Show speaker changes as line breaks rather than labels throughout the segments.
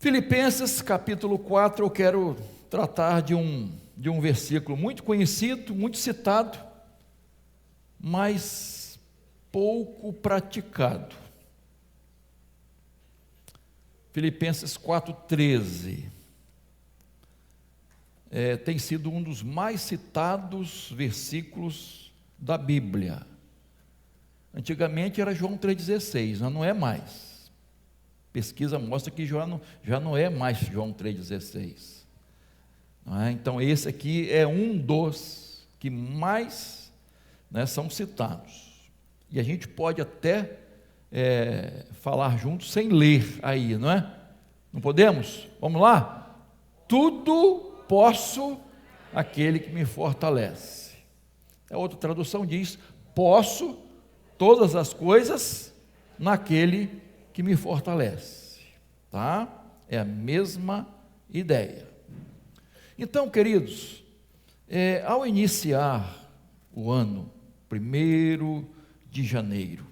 Filipenses capítulo 4, eu quero tratar de um versículo muito conhecido, muito citado, mas pouco praticado. Filipenses 4,13 tem sido um dos mais citados versículos da Bíblia. Antigamente era João 3,16, mas não é mais. Pesquisa mostra que já não é mais João 3,16. Então esse aqui é um dos que mais são citados. E a gente pode até falar junto sem ler aí, não é? Não podemos? Vamos lá? Tudo posso aquele que me fortalece. A outra tradução diz: posso todas as coisas naquele que me fortalece. Tá? É a mesma ideia. Então, queridos, ao iniciar o ano, 1º de janeiro,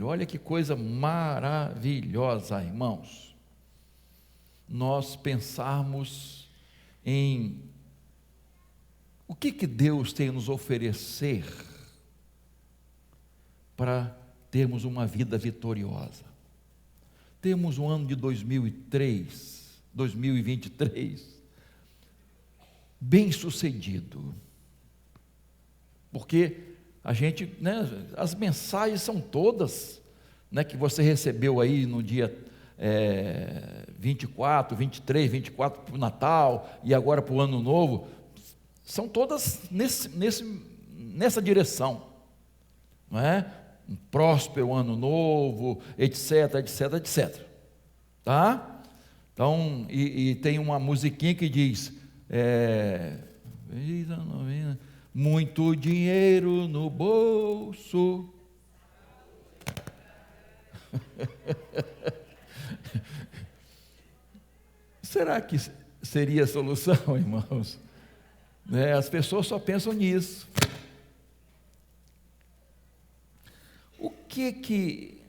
olha que coisa maravilhosa, irmãos, nós pensarmos em o que Deus tem a nos oferecer para termos uma vida vitoriosa. Temos um ano de 2023, bem sucedido, porque a gente, as mensagens são todas, que você recebeu aí no dia 24, 23, 24 para o Natal e agora para o Ano Novo, são todas nessa direção, não é? Um próspero Ano Novo, etc, etc, etc, tá? Então, e tem uma musiquinha que diz, muito dinheiro no bolso. Será que seria a solução, irmãos? As pessoas só pensam nisso. O que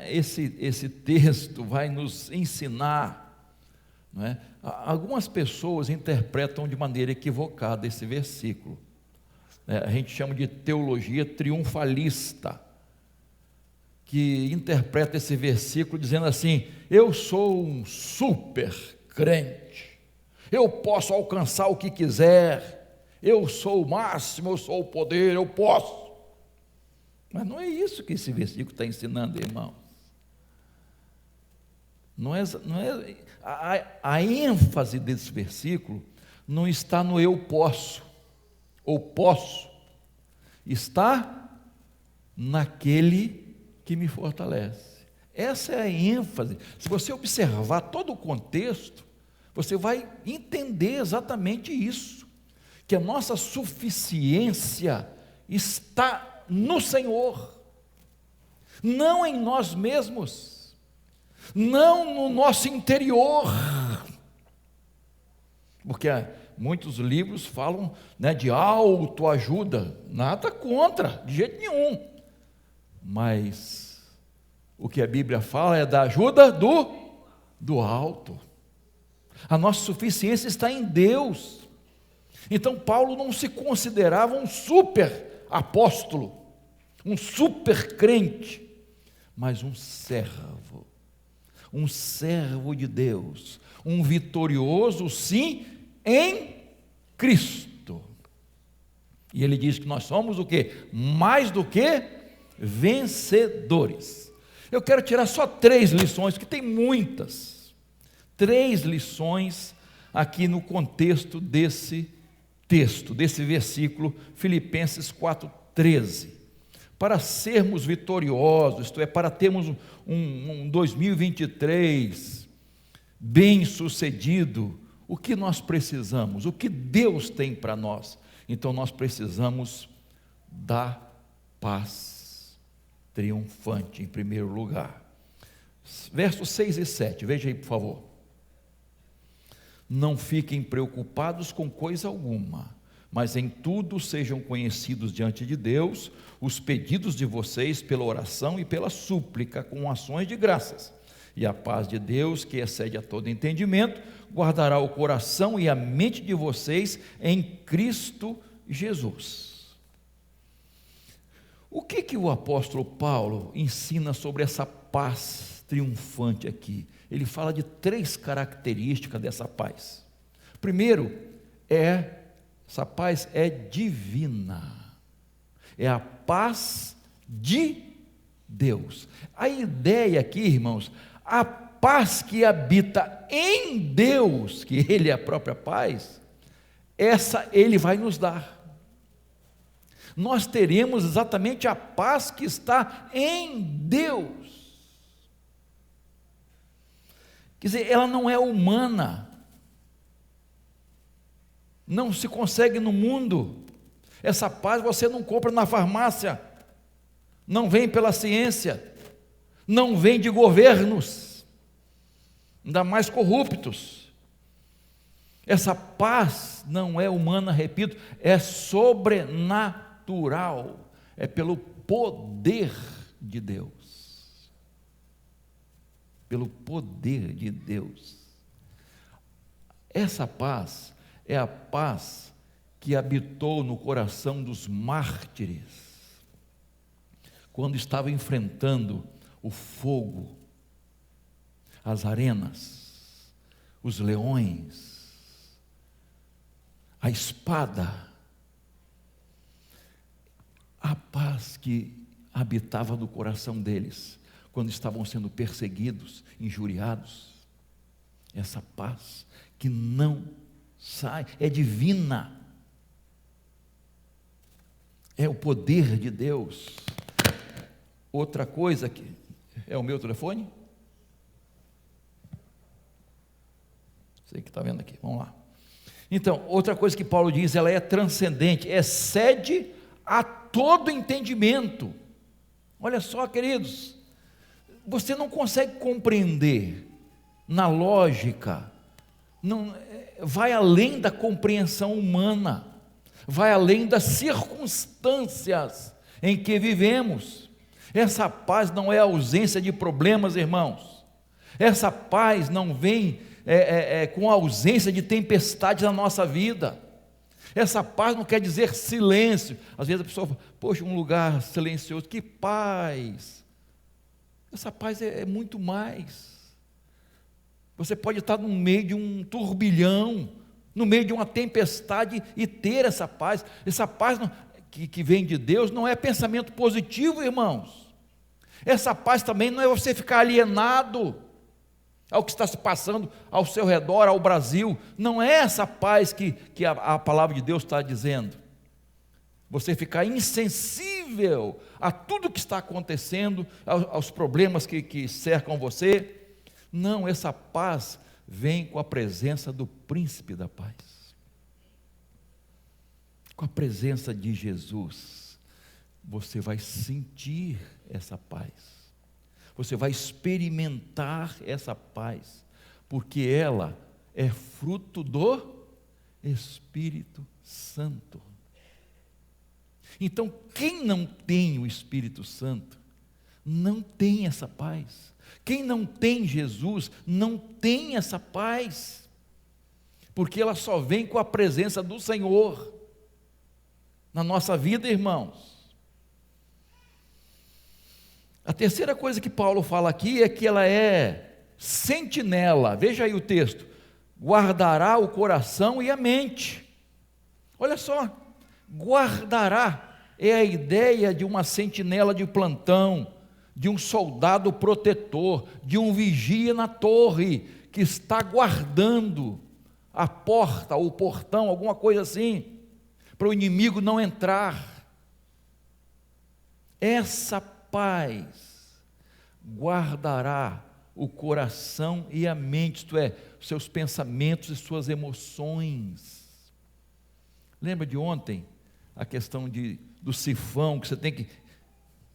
esse texto vai nos ensinar? Algumas pessoas interpretam de maneira equivocada esse versículo. A gente chama de teologia triunfalista, que interpreta esse versículo dizendo assim: eu sou um super crente, eu posso alcançar o que quiser, eu sou o máximo, eu sou o poder, eu posso. Mas não é isso que esse versículo está ensinando, irmão. A ênfase desse versículo não está no eu posso, ou posso, está naquele que me fortalece. Essa é a ênfase. Se você observar todo o contexto, você vai entender exatamente isso, que a nossa suficiência está no Senhor, não em nós mesmos, não no nosso interior, porque muitos livros falam de autoajuda, nada contra, de jeito nenhum, mas o que a Bíblia fala é da ajuda do alto. A nossa suficiência está em Deus. Então Paulo não se considerava um super apóstolo, um super crente, mas um servo de Deus, um vitorioso sim em Cristo. E ele diz que nós somos o quê? Mais do que vencedores. Eu quero tirar só 3 lições, que tem muitas, 3 lições aqui no contexto desse texto, desse versículo, Filipenses 4,13. Para sermos vitoriosos, isto é, para termos um 2023 bem sucedido, o que nós precisamos? O que Deus tem para nós? Então nós precisamos da paz triunfante em primeiro lugar. Versos 6 e 7, veja aí por favor. Não fiquem preocupados com coisa alguma, mas em tudo sejam conhecidos diante de Deus os pedidos de vocês pela oração e pela súplica com ações de graças. E a paz de Deus, que excede a todo entendimento, guardará o coração e a mente de vocês em Cristo Jesus. O que o apóstolo Paulo ensina sobre essa paz triunfante aqui? Ele fala de 3 características dessa paz. Primeiro, essa paz é divina. É a paz de Deus. A ideia aqui, irmãos, a paz que habita em Deus, que Ele é a própria paz, essa Ele vai nos dar. Nós teremos exatamente a paz que está em Deus. Quer dizer, ela não é humana, não se consegue no mundo. Essa paz você não compra na farmácia, não vem pela ciência, não vem de governos, ainda mais corruptos. Essa paz não é humana, repito, é sobrenatural, é pelo poder de Deus. Pelo poder de Deus. Essa paz é a paz que habitou no coração dos mártires, quando estavam enfrentando o fogo, as arenas, os leões, a espada. A paz que habitava no coração deles, quando estavam sendo perseguidos, injuriados. Essa paz que não sai, é divina, é o poder de Deus. Outra coisa que é o meu telefone, você que está vendo aqui, vamos lá. Então, outra coisa que Paulo diz, ela é transcendente, excede a todo entendimento. Olha só, queridos, você não consegue compreender na lógica, não, vai além da compreensão humana, vai além das circunstâncias em que vivemos. Essa paz não é ausência de problemas, irmãos. Essa paz não vem com a ausência de tempestades na nossa vida. Essa paz não quer dizer silêncio. Às vezes a pessoa fala, poxa, um lugar silencioso, que paz. Essa paz é muito mais. Você pode estar no meio de um turbilhão, no meio de uma tempestade e ter essa paz. Essa paz que vem de Deus não é pensamento positivo, irmãos. Essa paz também não é você ficar alienado ao que está se passando ao seu redor, ao Brasil. Não é essa paz que a palavra de Deus está dizendo. Você ficar insensível a tudo que está acontecendo, aos problemas que cercam você. Não, essa paz vem com a presença do príncipe da paz, com a presença de Jesus. Você vai sentir essa paz, você vai experimentar essa paz, porque ela é fruto do Espírito Santo. Então, quem não tem o Espírito Santo, não tem essa paz. Quem não tem Jesus, não tem essa paz, porque ela só vem com a presença do Senhor na nossa vida, irmãos. A terceira coisa que Paulo fala aqui é que ela é sentinela. Veja aí o texto: guardará o coração e a mente. Olha só, guardará é a ideia de uma sentinela de plantão, de um soldado protetor, de um vigia na torre, que está guardando a porta, ou o portão, alguma coisa assim, para o inimigo não entrar. Essa paz guardará o coração e a mente, isto é, seus pensamentos e suas emoções. Lembra de ontem, a questão do sifão, que você tem que,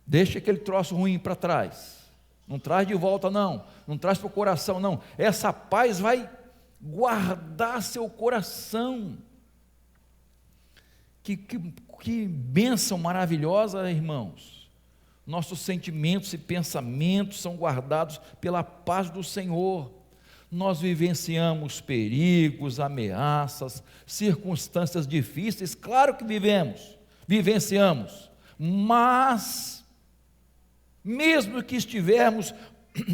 deixa aquele troço ruim para trás, não traz de volta não traz para o coração não, essa paz vai guardar seu coração. Que bênção maravilhosa, irmãos, nossos sentimentos e pensamentos são guardados pela paz do Senhor. Nós vivenciamos perigos, ameaças, circunstâncias difíceis, claro que vivenciamos, mas, mesmo que estivermos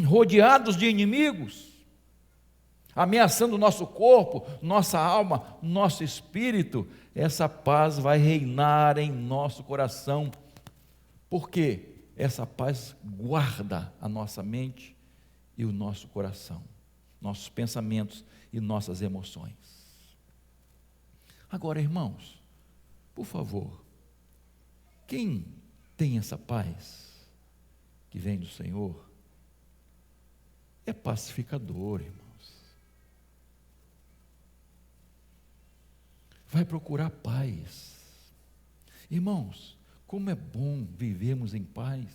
rodeados de inimigos, ameaçando o nosso corpo, nossa alma, nosso espírito, essa paz vai reinar em nosso coração, porque essa paz guarda a nossa mente e o nosso coração, nossos pensamentos e nossas emoções. Agora, irmãos, por favor, quem tem essa paz que vem do Senhor é pacificador, irmãos. Vai procurar paz. Irmãos, como é bom vivermos em paz,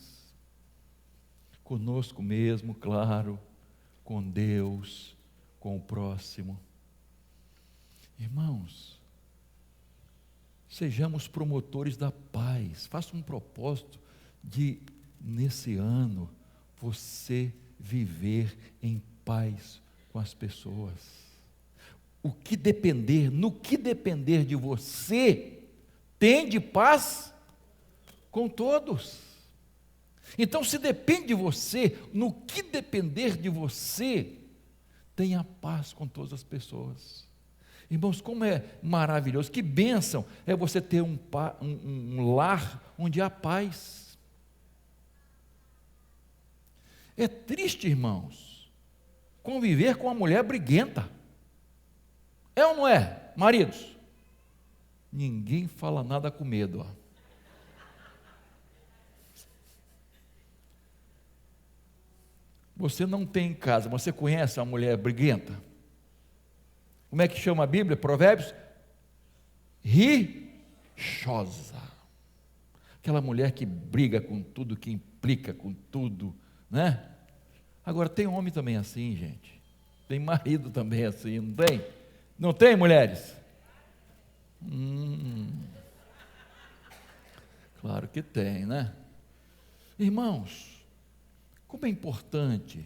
conosco mesmo, claro, com Deus, com o próximo. Irmãos, sejamos promotores da paz. Faça um propósito de, nesse ano, você viver em paz com as pessoas. No que depender de você, tem de paz com todos. Então, se depende de você, no que depender de você, tenha paz com todas as pessoas. Irmãos, como é maravilhoso, que bênção é você ter um lar onde há paz. É triste, irmãos, conviver com uma mulher briguenta. É ou não é, maridos? Ninguém fala nada com medo, ó. Você não tem em casa, você conhece uma mulher briguenta? Como é que chama a Bíblia? Provérbios? Rixosa. Aquela mulher que briga com tudo, que implica com tudo, né? Agora, tem homem também assim, gente. Tem marido também assim, não tem? Não tem, mulheres? Claro que tem, né? Irmãos, como é importante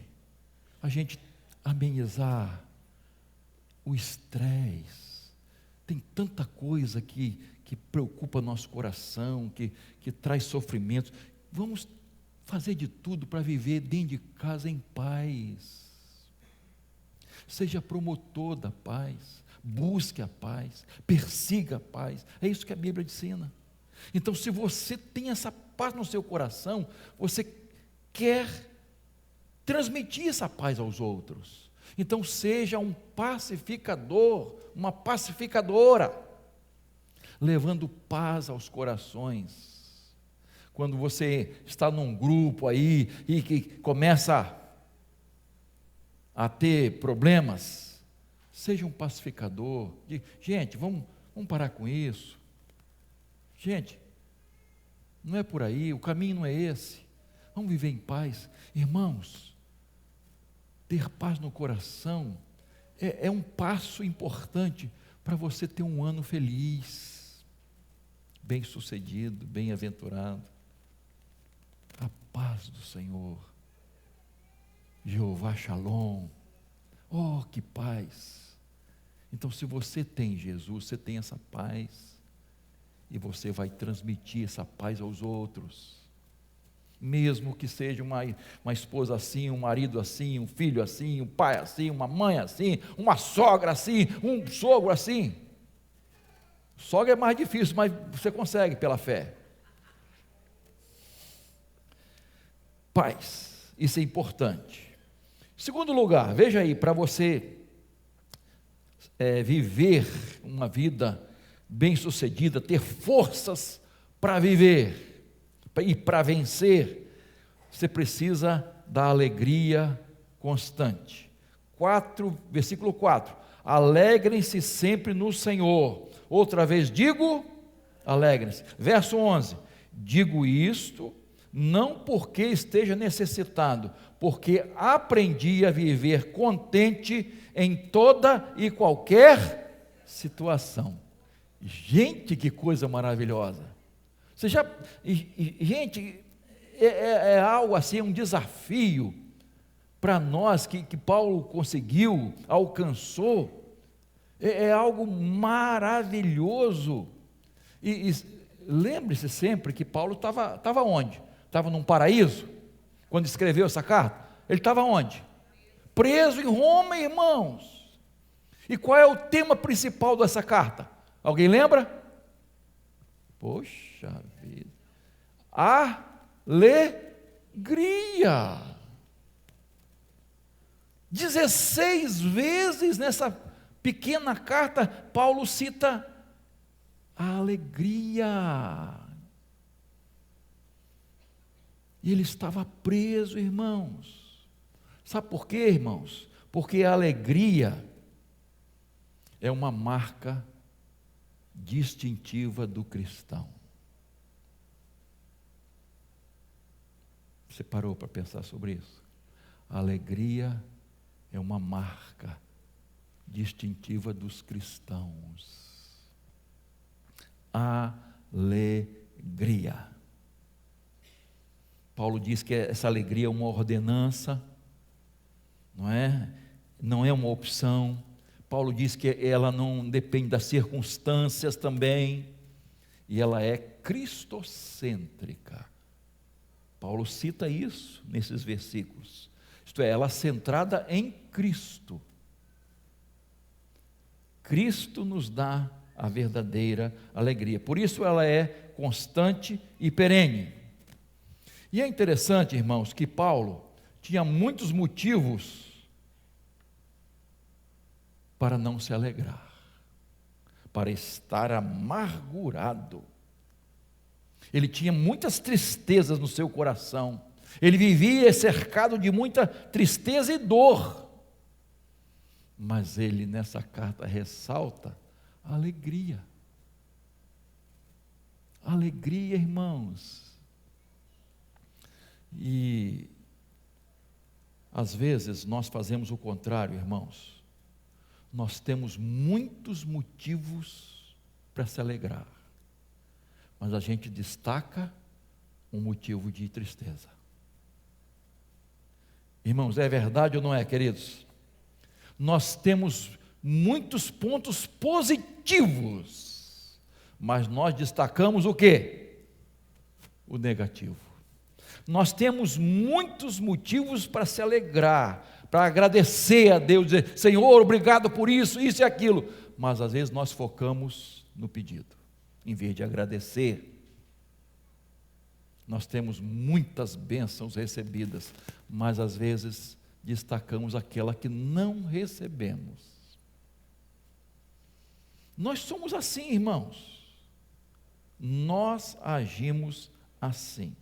a gente amenizar o estresse. Tem tanta coisa que preocupa nosso coração, que traz sofrimento. Vamos fazer de tudo para viver dentro de casa em paz. Seja promotor da paz, busque a paz, persiga a paz. É isso que a Bíblia ensina. Então, se você tem essa paz no seu coração, você quer transmitir essa paz aos outros. Então, seja um pacificador, uma pacificadora, levando paz aos corações. Quando você está num grupo aí e que começa a ter problemas, seja um pacificador. Gente, vamos parar com isso. Gente, não é por aí, o caminho não é esse. Vamos viver em paz. Irmãos, ter paz no coração é um passo importante para você ter um ano feliz, bem-sucedido, bem-aventurado. A paz do Senhor, Jeová Shalom, oh, que paz! Então, se você tem Jesus, você tem essa paz, e você vai transmitir essa paz aos outros, mesmo que seja uma esposa assim, um marido assim, um filho assim, um pai assim, uma mãe assim, uma sogra assim, um sogro assim. Sogra é mais difícil, mas você consegue pela fé. Paz, isso é importante. Segundo lugar, veja aí, para você viver uma vida bem-sucedida, ter forças para viver e para vencer, você precisa da alegria constante. Versículo 4: alegrem-se sempre no Senhor. Outra vez digo, alegrem-se. Verso 11: digo isto não porque esteja necessitado, porque aprendi a viver contente em toda e qualquer situação. Gente, que coisa maravilhosa! Gente, é algo assim, um desafio para nós que Paulo conseguiu, alcançou. É algo maravilhoso. E lembre-se sempre que Paulo estava onde? Estava num paraíso, quando escreveu essa carta. Ele estava onde? Preso em Roma, irmãos. E qual é o tema principal dessa carta? Alguém lembra? Poxa vida. Alegria. 16 vezes nessa pequena carta, Paulo cita a alegria. E ele estava preso, irmãos. Sabe por quê, irmãos? Porque a alegria é uma marca distintiva do cristão. Você parou para pensar sobre isso? A alegria é uma marca distintiva dos cristãos. Alegria. Paulo diz que essa alegria é uma ordenança, não é? Não é uma opção. Paulo diz que ela não depende das circunstâncias também, e ela é cristocêntrica. Paulo cita isso nesses versículos. Isto é, ela centrada em Cristo. Cristo nos dá a verdadeira alegria. Por isso ela é constante e perene. E é interessante, irmãos, que Paulo tinha muitos motivos para não se alegrar, para estar amargurado. Ele tinha muitas tristezas no seu coração. Ele vivia cercado de muita tristeza e dor. Mas ele nessa carta ressalta a alegria. Alegria, irmãos. E às vezes nós fazemos o contrário, irmãos. Nós temos muitos motivos para se alegrar, mas a gente destaca um motivo de tristeza. Irmãos, é verdade ou não é, queridos? Nós temos muitos pontos positivos, mas nós destacamos o quê? O negativo. Nós temos muitos motivos para se alegrar, para agradecer a Deus, dizer, Senhor, obrigado por isso, isso e aquilo, mas às vezes nós focamos no pedido, em vez de agradecer. Nós temos muitas bênçãos recebidas, mas às vezes destacamos aquela que não recebemos. Nós somos assim, irmãos. Nós agimos assim.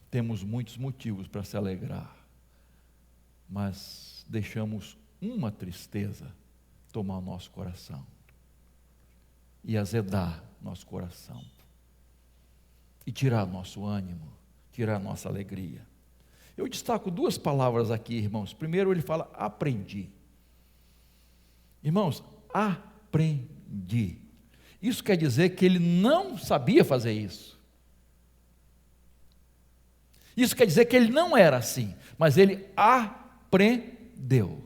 Temos muitos motivos para se alegrar, mas deixamos uma tristeza tomar o nosso coração e azedar nosso coração e tirar nosso ânimo, tirar nossa alegria. Eu destaco duas palavras aqui, irmãos. Primeiro ele fala aprendi. Irmãos, aprendi. Isso quer dizer que ele não sabia fazer isso. Isso quer dizer que ele não era assim, mas ele aprendeu.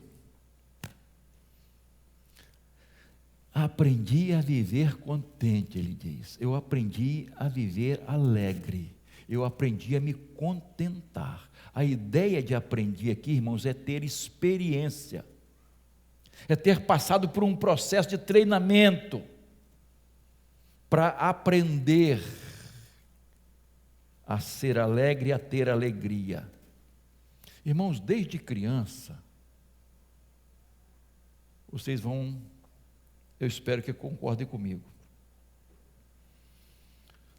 Aprendi a viver contente, ele diz. Eu aprendi a viver alegre. Eu aprendi a me contentar. A ideia de aprender aqui, irmãos, é ter experiência. É ter passado por um processo de treinamento para aprender a ser alegre e a ter alegria. Irmãos, desde criança, vocês vão, eu espero que concordem comigo,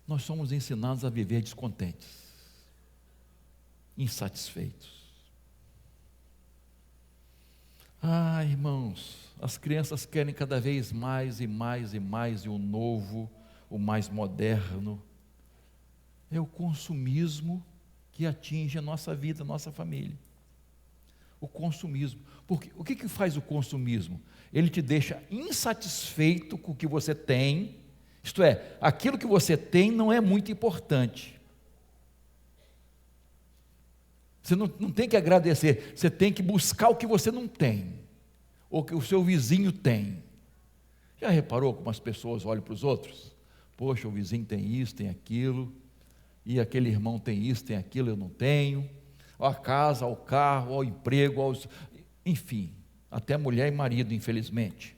nós somos ensinados a viver descontentes, insatisfeitos. Irmãos, as crianças querem cada vez mais e mais e mais, e o novo, o mais moderno. É o consumismo que atinge a nossa vida, a nossa família. O consumismo. Porque o que faz o consumismo? Ele te deixa insatisfeito com o que você tem, isto é, aquilo que você tem não é muito importante. Você não tem que agradecer, você tem que buscar o que você não tem, ou que o seu vizinho tem. Já reparou como as pessoas olham para os outros? Poxa, o vizinho tem isso, tem aquilo, e aquele irmão tem isso, tem aquilo, eu não tenho. A casa, o carro, o emprego, enfim, até mulher e marido, infelizmente.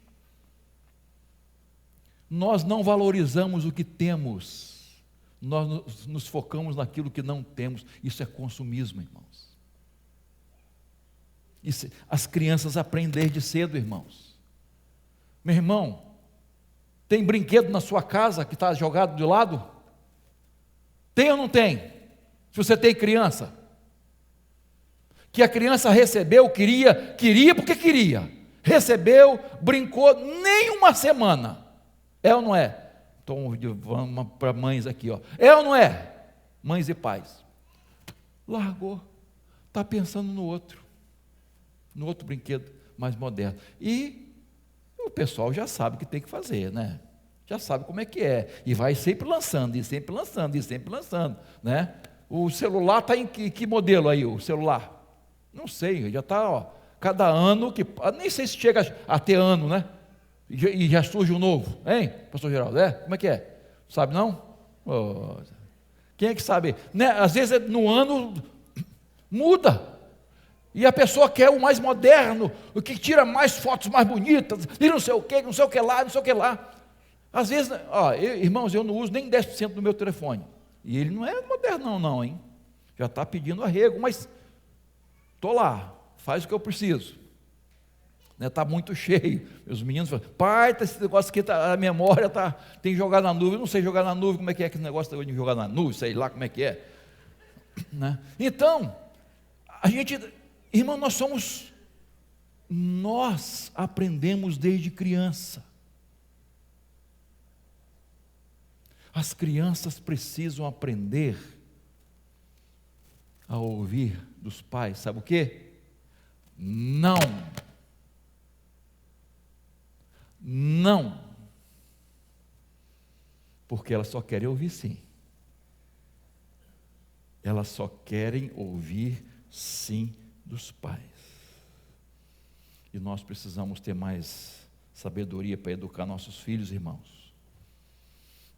Nós não valorizamos o que temos, nós nos focamos naquilo que não temos. Isso é consumismo, irmãos. As crianças aprendem desde cedo, irmãos. Meu irmão, tem brinquedo na sua casa que está jogado de lado? Tem ou não tem? Se você tem criança, que a criança recebeu, queria porque queria, recebeu, brincou, nem uma semana, é ou não é? Então vamos para mães aqui, ó. É ou não é? Mães e pais, largou, está pensando no outro brinquedo mais moderno, e o pessoal já sabe o que tem que fazer, né? Já sabe como é que é, e vai sempre lançando, e sempre lançando, e sempre lançando, né? O celular está em que modelo aí, o celular? Não sei, já está, ó, cada ano, nem sei se chega a ter ano, né? E já surge um novo, hein, pastor Geraldo? Como é que é? Sabe não? Oh, quem é que sabe? Né? Às vezes no ano muda, e a pessoa quer o mais moderno, o que tira mais fotos mais bonitas, e não sei o que lá, não sei o que lá. Às vezes, irmãos, eu não uso nem 10% do meu telefone, e ele não é moderno não, hein? Já está pedindo arrego, mas estou lá, faz o que eu preciso. Está muito cheio. Os meninos falam, pai, esse negócio aqui, a memória tem que jogar na nuvem. Eu não sei jogar na nuvem, como é que esse negócio de jogar na nuvem, sei lá como é que é. Né? Então, irmão, nós aprendemos desde criança. As crianças precisam aprender a ouvir dos pais, sabe o quê? Não. Não, porque elas só querem ouvir sim, elas só querem ouvir sim dos pais, e nós precisamos ter mais sabedoria para educar nossos filhos, irmãos.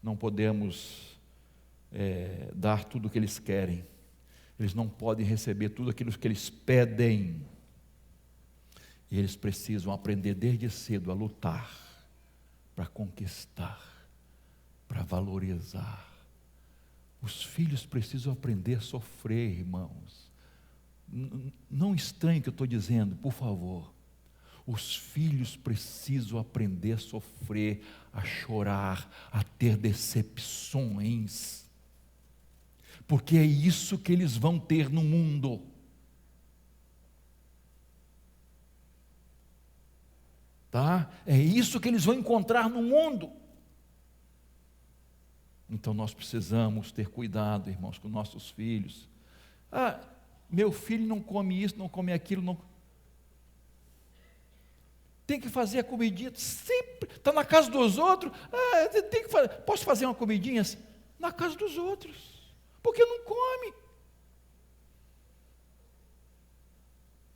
Não podemos dar tudo o que eles querem, eles não podem receber tudo aquilo que eles pedem. E eles precisam aprender desde cedo a lutar, para conquistar, para valorizar. Os filhos precisam aprender a sofrer, irmãos. Não estranhe o que eu estou dizendo, por favor. Os filhos precisam aprender a sofrer, a chorar, a ter decepções. Porque é isso que eles vão ter no mundo. Tá? É isso que eles vão encontrar no mundo. Então nós precisamos ter cuidado, irmãos, com nossos filhos. Meu filho não come isso, não come aquilo, não. Tem que fazer a comidinha, sempre, está na casa dos outros, tem que fazer. Posso fazer uma comidinha assim? Na casa dos outros, porque não come.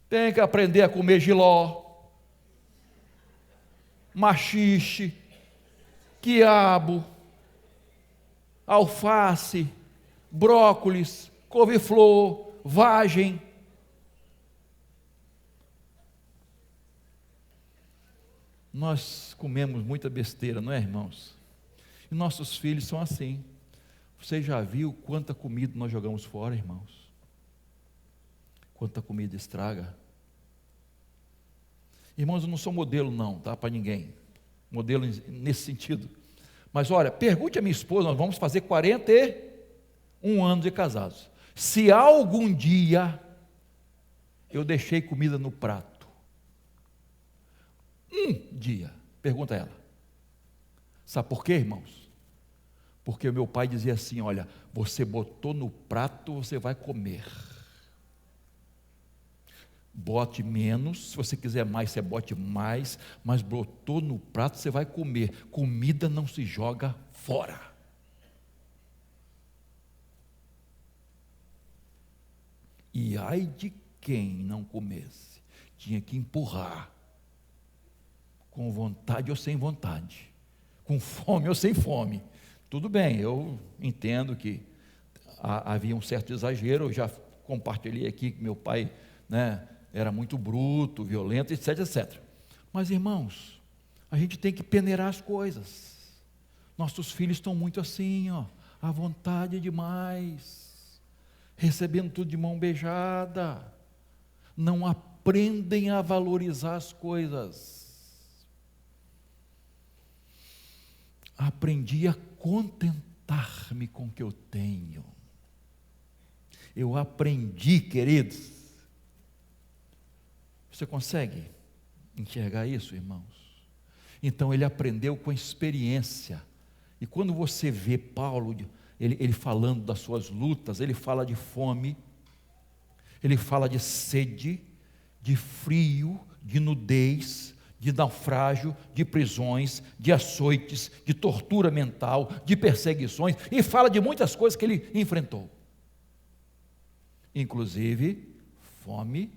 Tem que aprender a comer jiló, maxixe, quiabo, alface, brócolis, couve-flor, vagem. Nós comemos muita besteira, não é, irmãos? E nossos filhos são assim. Você já viu quanta comida nós jogamos fora, irmãos? Quanta comida estraga. Irmãos, eu não sou modelo não, tá? Para ninguém. Modelo nesse sentido. Mas olha, pergunte a minha esposa, nós vamos fazer 41 anos de casados. Se algum dia eu deixei comida no prato. Um dia. Pergunta a ela. Sabe por quê, irmãos? Porque o meu pai dizia assim, olha, você botou no prato, você vai comer. Bote menos, se você quiser mais, você bote mais, mas botou no prato, você vai comer. Comida não se joga fora. E ai de quem não comesse, tinha que empurrar, com vontade ou sem vontade, com fome ou sem fome. Tudo bem, eu entendo que havia um certo exagero, eu já compartilhei aqui que meu pai, né, era muito bruto, violento, etc, etc. Mas, irmãos, a gente tem que peneirar as coisas. Nossos filhos estão muito assim, ó, à vontade demais, recebendo tudo de mão beijada, não aprendem a valorizar as coisas. Aprendi a contentar-me com o que eu tenho. Eu aprendi, queridos. Você consegue enxergar isso, irmãos? Então ele aprendeu com experiência. E quando você vê Paulo, ele falando das suas lutas, ele fala de fome, ele fala de sede, de frio, de nudez, de naufrágio, de prisões, de açoites, de tortura mental, de perseguições, e fala de muitas coisas que ele enfrentou, inclusive fome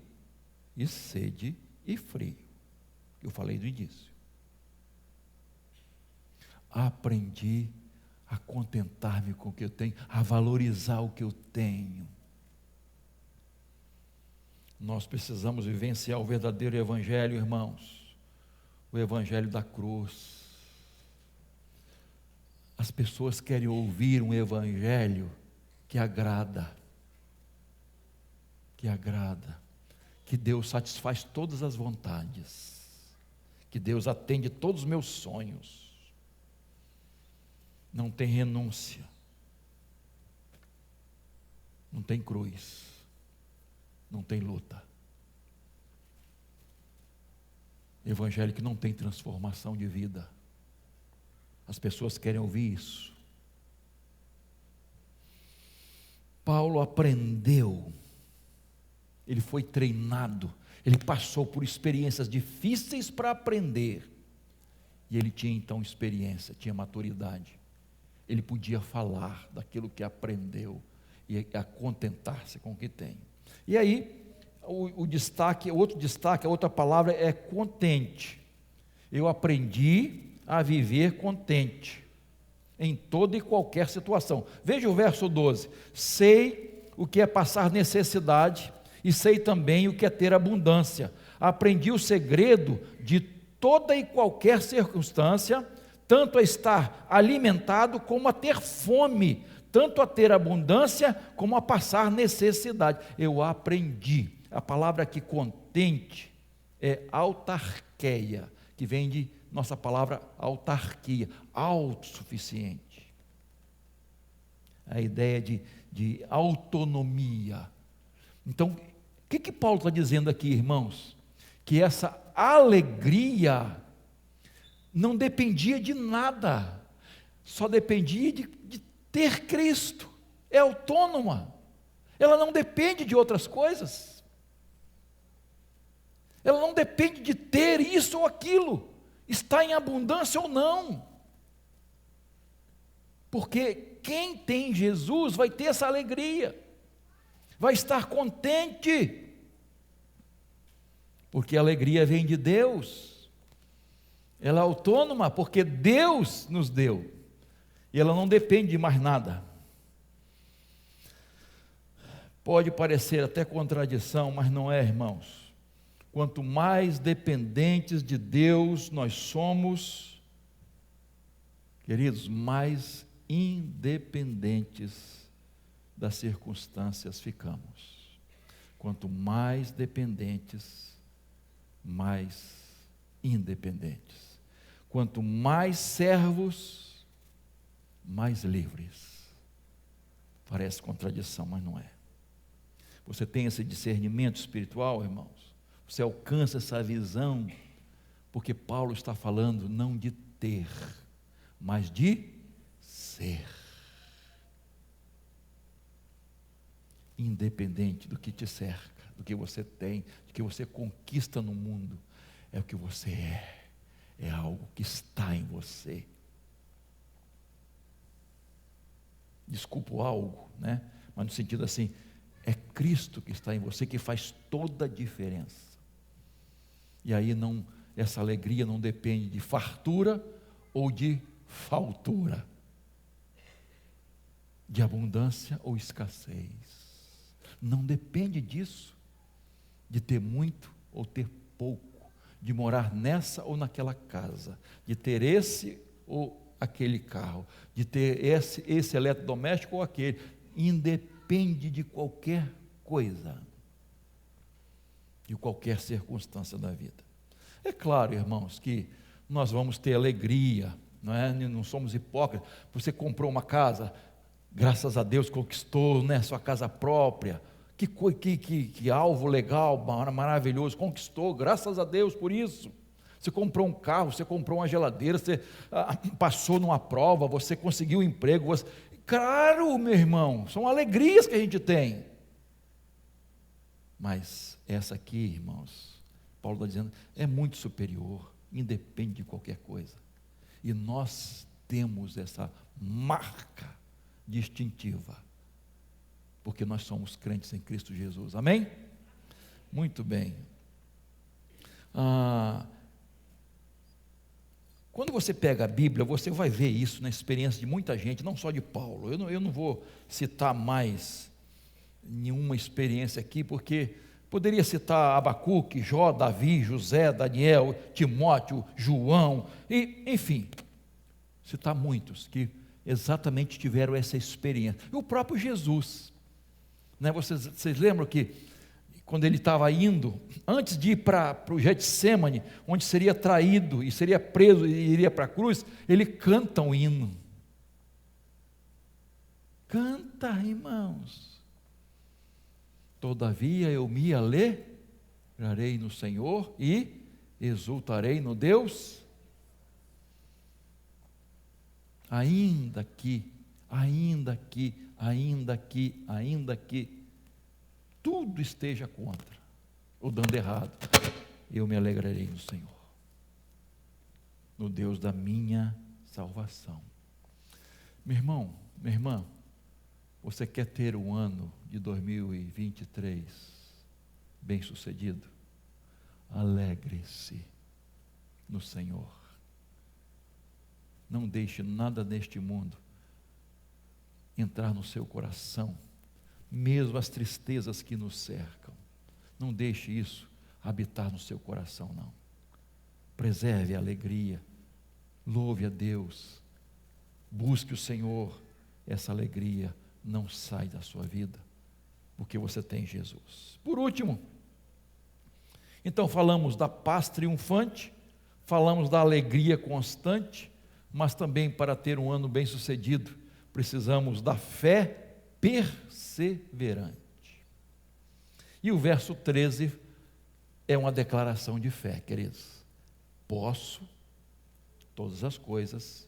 e sede e frio, eu falei do início. Aprendi a contentar-me com o que eu tenho, a valorizar o que eu tenho. Nós precisamos vivenciar o verdadeiro evangelho, irmãos, o evangelho da cruz. As pessoas querem ouvir um evangelho que agrada, que Deus satisfaz todas as vontades, que Deus atende todos os meus sonhos. Não tem renúncia, não tem cruz, não tem luta. Evangelho que não tem transformação de vida. As pessoas querem ouvir isso. Paulo aprendeu, ele foi treinado, ele passou por experiências difíceis para aprender, e ele tinha então experiência, tinha maturidade. Ele podia falar daquilo que aprendeu e a contentar-se com o que tem. E aí, outro destaque, a outra palavra é contente. Eu aprendi a viver contente em toda e qualquer situação. Veja o verso 12: sei o que é passar necessidade e sei também o que é ter abundância. Aprendi o segredo de toda e qualquer circunstância, tanto a estar alimentado como a ter fome, tanto a ter abundância como a passar necessidade. Eu aprendi. A palavra aqui contente é autarqueia, que vem de nossa palavra autarquia, autossuficiente. A ideia de autonomia. Então, o que Paulo está dizendo aqui, irmãos? Que essa alegria não dependia de nada, só dependia de ter Cristo. É autônoma, ela não depende de outras coisas, ela não depende de ter isso ou aquilo, está em abundância ou não, porque quem tem Jesus vai ter essa alegria, vai estar contente, porque a alegria vem de Deus. Ela é autônoma porque Deus nos deu, e ela não depende de mais nada. Pode parecer até contradição, mas não é, irmãos. Quanto mais dependentes de Deus nós somos, queridos, mais independentes das circunstâncias ficamos. Quanto mais dependentes, mais independentes. Quanto mais servos, mais livres. Parece contradição, mas não é. Você tem esse discernimento espiritual, irmãos? Você alcança essa visão, porque Paulo está falando não de ter, mas de ser. Independente do que te cerca, do que você tem, do que você conquista no mundo, é o que você é algo que está em você. Desculpa o algo, né? Mas no sentido assim, É Cristo que está em você que faz toda a diferença. E aí essa alegria não depende de fartura ou de faltura, de abundância ou escassez. Não depende disso, de ter muito ou ter pouco, de morar nessa ou naquela casa, de ter esse ou aquele carro, de ter esse eletrodoméstico ou aquele. Independe de qualquer coisa, de qualquer circunstância da vida. É claro, irmãos, que nós vamos ter alegria, não é? Não somos hipócritas. Você comprou uma casa, graças a Deus conquistou, né, sua casa própria. Que alvo legal, maravilhoso, conquistou, graças a Deus por isso. Você comprou um carro, você comprou uma geladeira, você passou numa prova, você conseguiu um emprego. Claro, meu irmão, são alegrias que a gente tem. Mas essa aqui, irmãos, Paulo está dizendo, é muito superior, independe de qualquer coisa. E nós temos essa marca distintiva, porque nós somos crentes em Cristo Jesus, amém? Muito bem. Quando você pega a Bíblia, você vai ver isso na experiência de muita gente, não só de Paulo. Eu não vou citar mais nenhuma experiência aqui, porque poderia citar Abacuque, Jó, Davi, José, Daniel, Timóteo, João, e enfim, citar muitos que exatamente tiveram essa experiência. E o próprio Jesus, né? Vocês lembram que quando ele estava indo, antes de ir para o Getsemane, onde seria traído e seria preso e iria para a cruz, ele canta um hino. Canta, irmãos. Todavia eu me alegrarei no Senhor e exultarei no Deus. Ainda que tudo esteja contra, ou dando errado, eu me alegrarei no Senhor, no Deus da minha salvação. Meu irmão, minha irmã, você quer ter um ano de 2023 bem sucedido? Alegre-se no Senhor. Não deixe nada neste mundo entrar no seu coração, mesmo as tristezas que nos cercam. Não deixe isso habitar no seu coração, não. Preserve a alegria, louve a Deus, busque o Senhor. Essa alegria não sai da sua vida, porque você tem Jesus. Por último, então falamos da paz triunfante, falamos da alegria constante, mas também para ter um ano bem sucedido, precisamos da fé perseverante. E o verso 13 é uma declaração de fé, queridos. Posso todas as coisas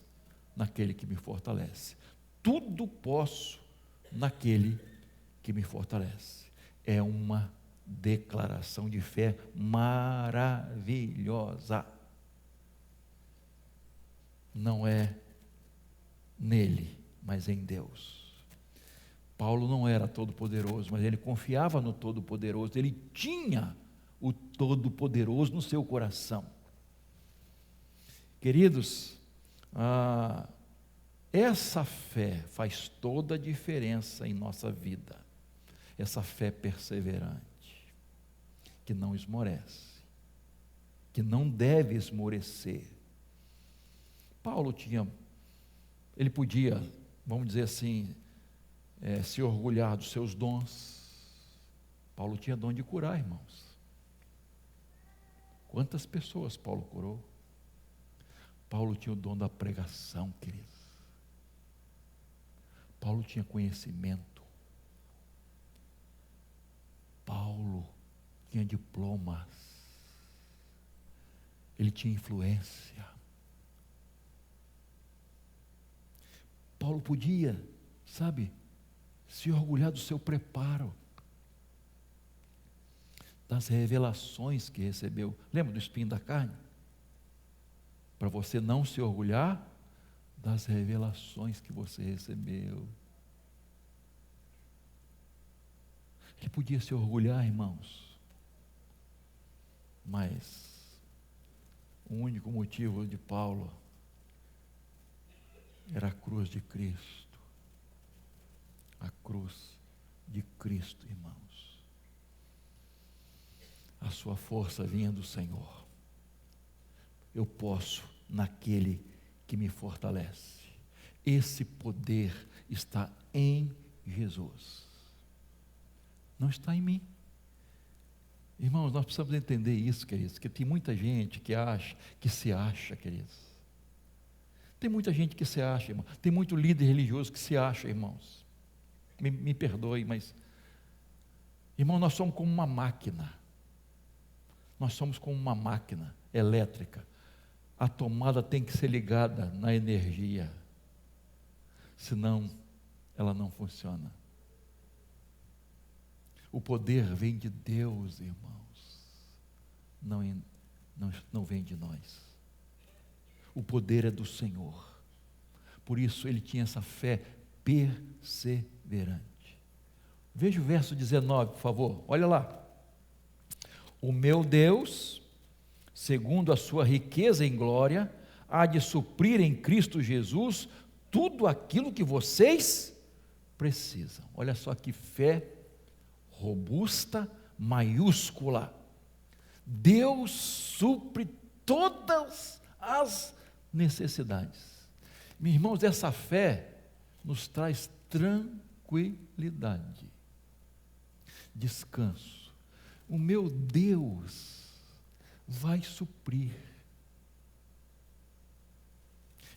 naquele que me fortalece. Tudo posso naquele que me fortalece. É uma declaração de fé maravilhosa. Não é nele, mas em Deus. Paulo não era todo-poderoso, mas ele confiava no Todo-Poderoso, ele tinha o Todo-Poderoso no seu coração. Queridos, essa fé faz toda a diferença em nossa vida, essa fé perseverante, que não esmorece, que não deve esmorecer. Paulo ele podia, vamos dizer assim, se orgulhar dos seus dons. Paulo tinha dom de curar, irmãos. Quantas pessoas Paulo curou? Paulo tinha o dom da pregação, queridos. Paulo tinha conhecimento. Paulo tinha diplomas. Ele tinha influência. Paulo podia, se orgulhar do seu preparo, das revelações que recebeu. Lembra do espinho da carne? Para você não se orgulhar das revelações que você recebeu. Ele podia se orgulhar, irmãos, mas o único motivo de Paulo era a cruz de Cristo. A cruz de Cristo, irmãos. A sua força vinha do Senhor. Eu posso naquele que me fortalece. Esse poder está em Jesus. Não está em mim. Irmãos, nós precisamos entender isso, queridos, que tem muita gente que se acha, queridos. Tem muita gente que se acha, irmão. Tem muito líder religioso que se acha, irmãos. Me perdoe, mas, irmão, nós somos como uma máquina. Nós somos como uma máquina elétrica. A tomada tem que ser ligada na energia, senão ela não funciona. O poder vem de Deus, irmãos, não vem de nós. O poder é do Senhor. Por isso ele tinha essa fé perseverante. Veja o verso 19, por favor, olha lá. O meu Deus, segundo a sua riqueza em glória, há de suprir em Cristo Jesus tudo aquilo que vocês precisam. Olha só que fé robusta, maiúscula. Deus supre todas as necessidades. Meus irmãos, essa fé nos traz tranquilidade, descanso. O meu Deus vai suprir.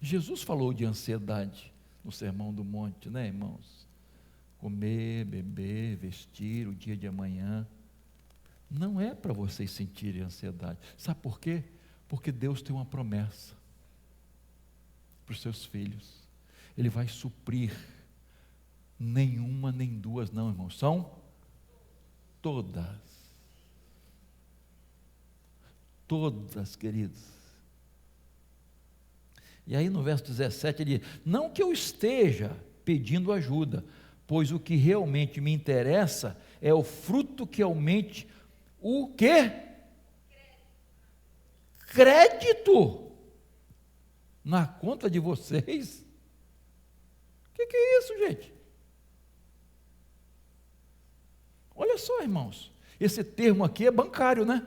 Jesus falou de ansiedade no Sermão do Monte, né, irmãos? Comer, beber, vestir, o dia de amanhã. Não é para vocês sentirem ansiedade. Sabe por quê? Porque Deus tem uma promessa para os seus filhos. Ele vai suprir. Nenhuma nem duas não, irmãos. São todas. Todas, queridos. E aí no verso 17 ele diz: não que eu esteja pedindo ajuda, pois o que realmente me interessa é o fruto que aumente o quê? Crédito na conta de vocês. O que é isso, gente? Olha só, irmãos, esse termo aqui é bancário, né?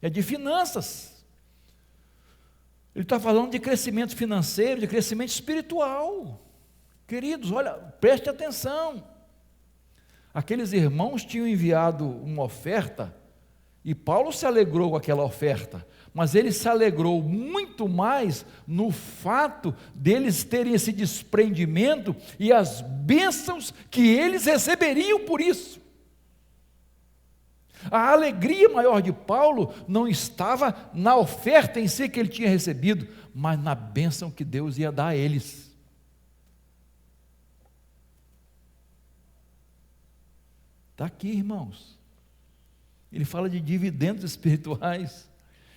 É de finanças. Ele está falando de crescimento financeiro, de crescimento espiritual. Queridos, olha, preste atenção. Aqueles irmãos tinham enviado uma oferta, e Paulo se alegrou com aquela oferta, mas ele se alegrou muito mais no fato deles terem esse desprendimento e as bênçãos que eles receberiam por isso. A alegria maior de Paulo não estava na oferta em si que ele tinha recebido, mas na bênção que Deus ia dar a eles. Está aqui, irmãos. Ele fala de dividendos espirituais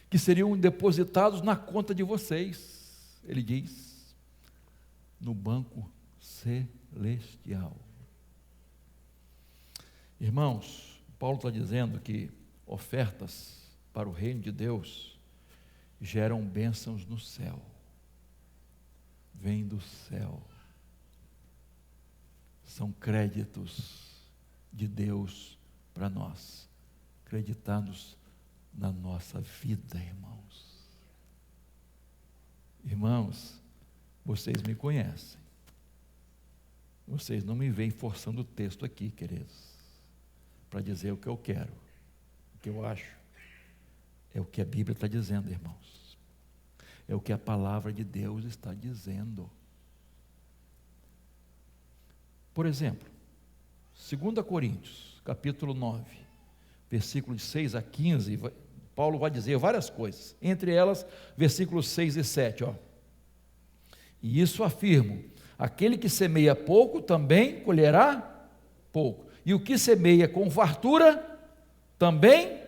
que seriam depositados na conta de vocês. Ele diz, no banco celestial. Irmãos, Paulo está dizendo que ofertas para o reino de Deus geram bênçãos no céu. Vem do céu. São créditos de Deus para nós, acreditados na nossa vida, irmãos. Irmãos, vocês me conhecem. Vocês não me veem forçando o texto aqui, queridos, para dizer o que eu quero, o que eu acho. É o que a Bíblia está dizendo, irmãos. É o que a palavra de Deus está dizendo. Por exemplo, 2 Coríntios, capítulo 9, versículos de 6 a 15, Paulo vai dizer várias coisas, entre elas, versículos 6 e 7, ó. E isso afirmo, aquele que semeia pouco, também colherá pouco. E o que semeia com fartura, também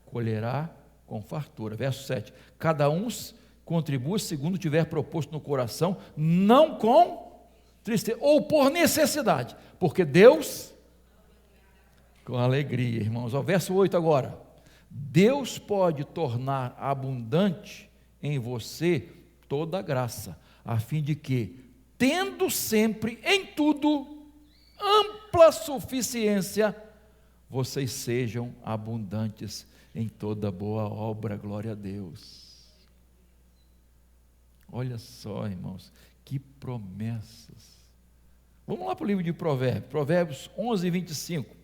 colherá com fartura. Verso 7, cada um contribua segundo tiver proposto no coração, não com tristeza, ou por necessidade, porque Deus Com alegria, irmãos. Ó, verso 8 agora. Deus pode tornar abundante em você toda a graça, a fim de que, tendo sempre em tudo ampla suficiência, vocês sejam abundantes em toda boa obra. Glória a Deus. Olha só, irmãos, que promessas. Vamos lá para o livro de Provérbios, Provérbios 11, 25.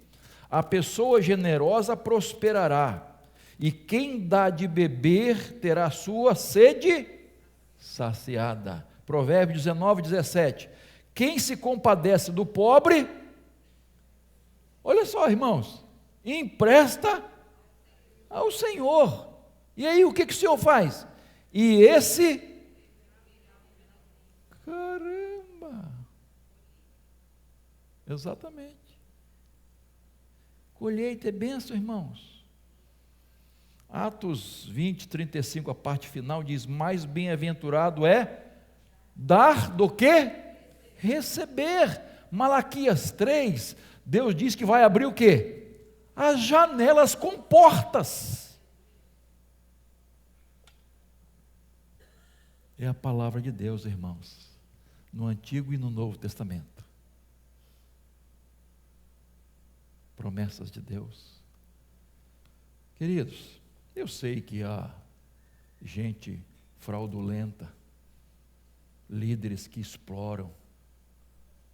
A pessoa generosa prosperará, e quem dá de beber terá sua sede saciada. Provérbios 19, 17. Quem se compadece do pobre, olha só, irmãos, empresta ao Senhor. E aí o que o Senhor faz? E esse, caramba, exatamente. Colheita é bênção, irmãos. Atos 20, 35, a parte final diz: mais bem-aventurado é dar do que receber. Malaquias 3, Deus diz que vai abrir o quê? As janelas com portas. É a palavra de Deus, irmãos, no Antigo e no Novo Testamento. Promessas de Deus. Queridos, eu sei que há gente fraudulenta, líderes que exploram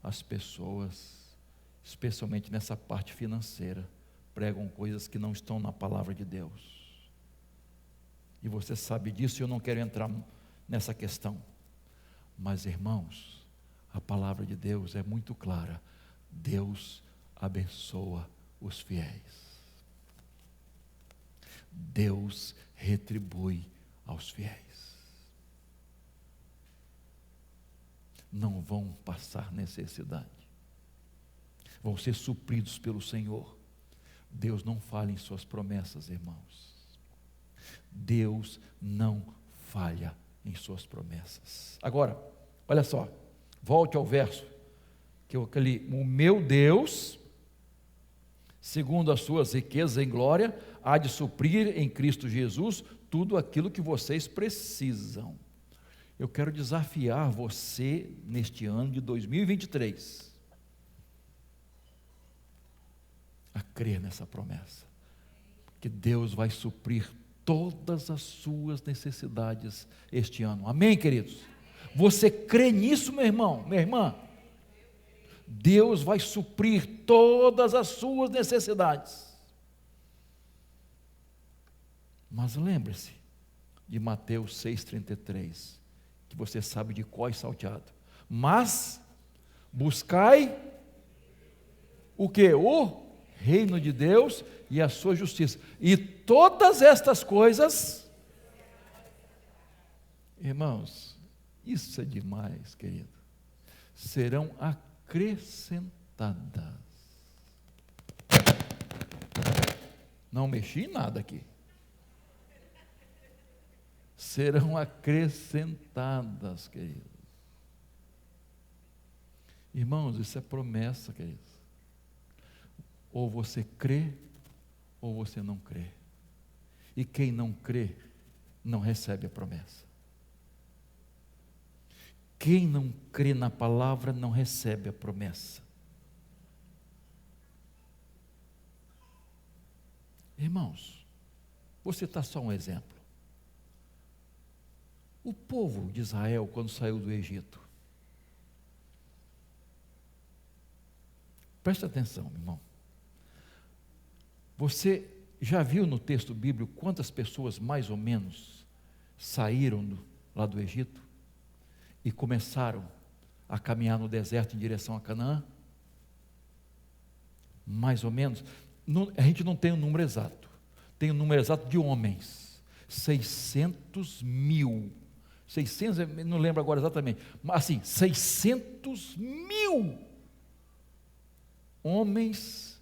as pessoas, especialmente nessa parte financeira, pregam coisas que não estão na palavra de Deus. E você sabe disso, e eu não quero entrar nessa questão. Mas, irmãos, a palavra de Deus é muito clara. Deus abençoa os fiéis. Deus retribui aos fiéis. Não vão passar necessidade. Vão ser supridos pelo Senhor. Deus não falha em suas promessas, irmãos. Deus não falha em suas promessas. Agora, olha só, volte ao verso que eu li: o meu Deus, segundo as suas riquezas em glória, há de suprir em Cristo Jesus tudo aquilo que vocês precisam. Eu quero desafiar você neste ano de 2023 a crer nessa promessa, que Deus vai suprir todas as suas necessidades este ano. Amém, queridos? Você crê nisso, meu irmão, minha irmã? Deus vai suprir todas as suas necessidades. Mas lembre-se de Mateus 6,33, que você sabe de cor e salteado. Mas buscai o que? O reino de Deus e a sua justiça. E todas estas coisas, irmãos, isso é demais, querido, serão acrescentadas. Não mexi em nada aqui. Serão acrescentadas, queridos. Irmãos, isso é promessa, queridos. Ou você crê, ou você não crê. E quem não crê, não recebe a promessa. Quem não crê na palavra, não recebe a promessa. Irmãos, vou citar só um exemplo. O povo de Israel, quando saiu do Egito, presta atenção, irmão. Você já viu no texto bíblico quantas pessoas mais ou menos saíram lá do Egito e começaram a caminhar no deserto em direção a Canaã? Mais ou menos. A gente não tem o número exato. Tem o número exato de homens. 600 mil. 600, não lembro agora exatamente. Mas assim, 600 mil homens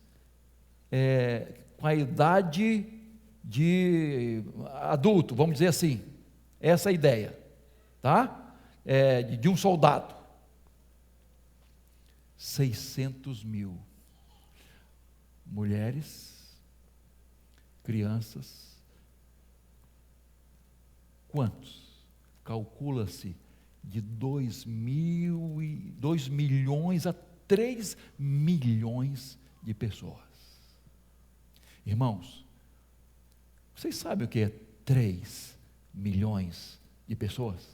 com a idade de adulto, vamos dizer assim. Essa é a ideia. Tá? De um soldado. 600 mil. mulheres, crianças. Quantos? Calcula-se de 2 milhões a 3 milhões de pessoas. Irmãos, vocês sabem o que é 3 milhões de pessoas?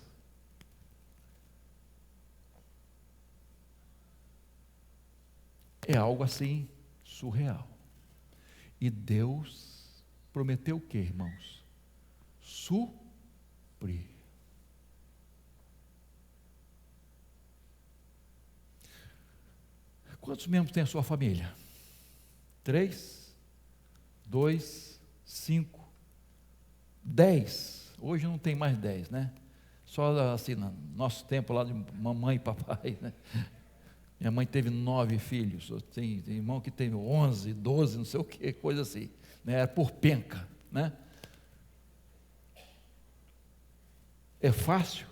É algo assim surreal. E Deus prometeu o que, irmãos? Suprir. Quantos membros tem a sua família? 3, 2, 5, 10. Hoje não tem mais 10, né? Só assim, no nosso tempo lá de mamãe e papai, né? Minha mãe teve 9 filhos, tem irmão que teve 11, 12, não sei o que, coisa assim, né? Era por penca, né? É fácil?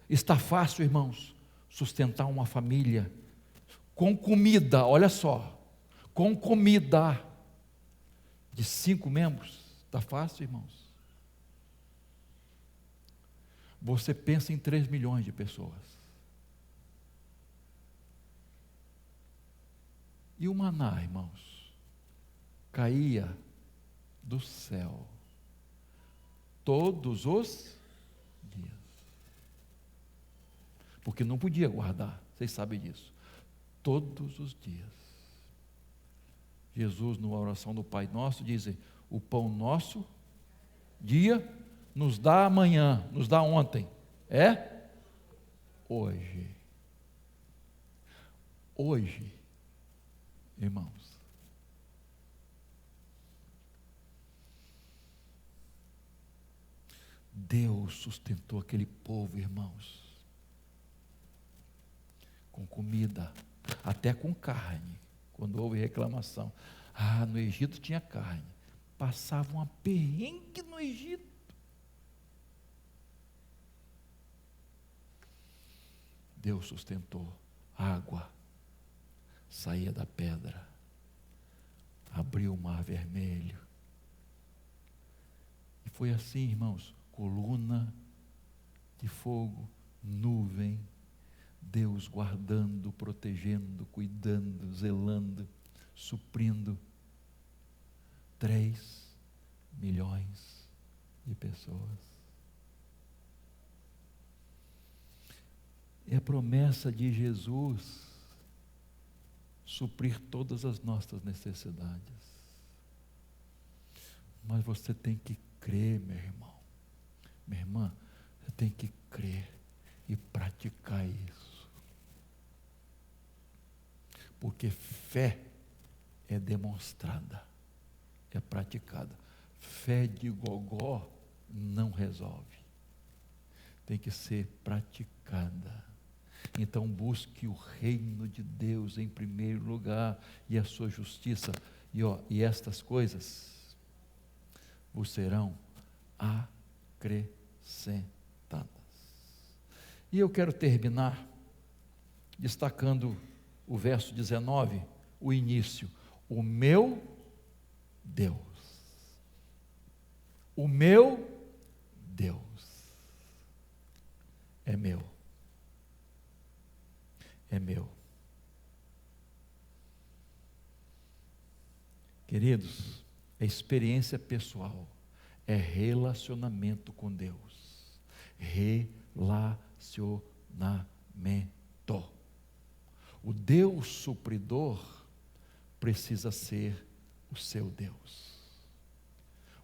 Está fácil, irmãos, sustentar uma família com comida, olha só, com comida de 5 membros? Está fácil, irmãos? Você pensa em 3 milhões de pessoas. E o maná, irmãos, caía do céu todos os dias, porque não podia guardar, vocês sabem disso, todos os dias. Jesus, na oração do Pai Nosso, diz: o pão nosso, dia, nos dá amanhã, nos dá ontem, hoje. Hoje, irmãos, Deus sustentou aquele povo, irmãos, com comida, até com carne. Quando houve reclamação, no Egito tinha carne, passavam uma perrengue no Egito. Deus sustentou. Água saía da pedra, abriu o mar vermelho, e foi assim, irmãos, coluna de fogo, nuvem, Deus guardando, protegendo, cuidando, zelando, suprindo 3 milhões de pessoas. É a promessa de Jesus suprir todas as nossas necessidades. Mas você tem que crer, meu irmão, minha irmã, você tem que crer e praticar isso. Porque fé é demonstrada, é praticada. Fé de gogó não resolve, tem que ser praticada. Então busque o reino de Deus em primeiro lugar e a sua justiça, e estas coisas vos serão acrescentadas. E eu quero terminar destacando o verso 19, o início: o meu Deus, o meu Deus é meu. É meu. Queridos, é experiência pessoal, é relacionamento com Deus. Relacionamento. O Deus supridor precisa ser o seu Deus.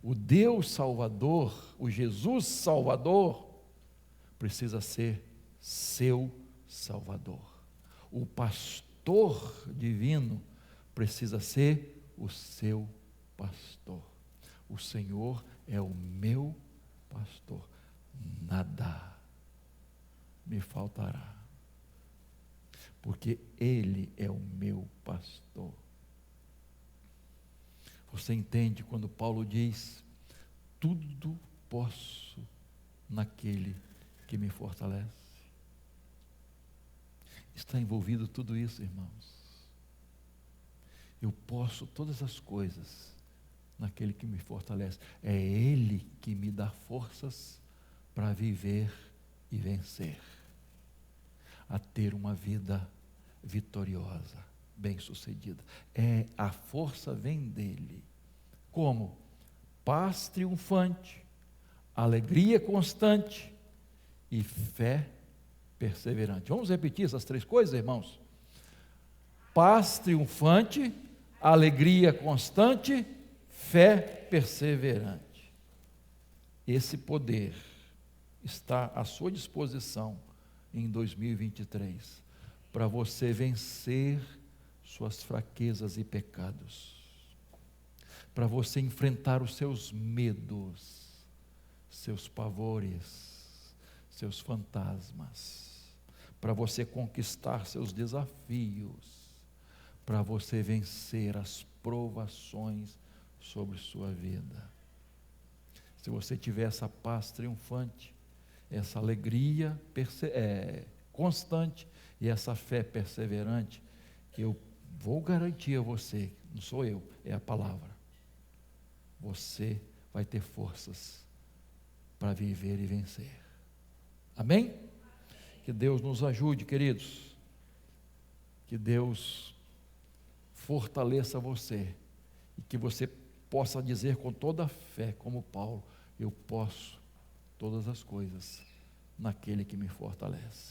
O Deus Salvador, o Jesus Salvador, precisa ser seu Salvador. O pastor divino precisa ser o seu pastor. O Senhor é o meu pastor, nada me faltará, porque Ele é o meu pastor. Você entende quando Paulo diz: tudo posso naquele que me fortalece? Está envolvido tudo isso, irmãos. Eu posso todas as coisas naquele que me fortalece. É Ele que me dá forças para viver e vencer, a ter uma vida vitoriosa, bem-sucedida. A força vem dele. Como? Paz triunfante, alegria constante e fé perseverante. Vamos repetir essas três coisas, irmãos? Paz triunfante, alegria constante, fé perseverante. Esse poder está à sua disposição em 2023 para você vencer suas fraquezas e pecados, para você enfrentar os seus medos, seus pavores, seus fantasmas, para você conquistar seus desafios, para você vencer as provações sobre sua vida. Se você tiver essa paz triunfante, essa alegria constante e essa fé perseverante, eu vou garantir a você, não sou eu, é a palavra, você vai ter forças para viver e vencer. Amém? Que Deus nos ajude, queridos. Que Deus fortaleça você e que você possa dizer com toda a fé, como Paulo: eu posso todas as coisas naquele que me fortalece.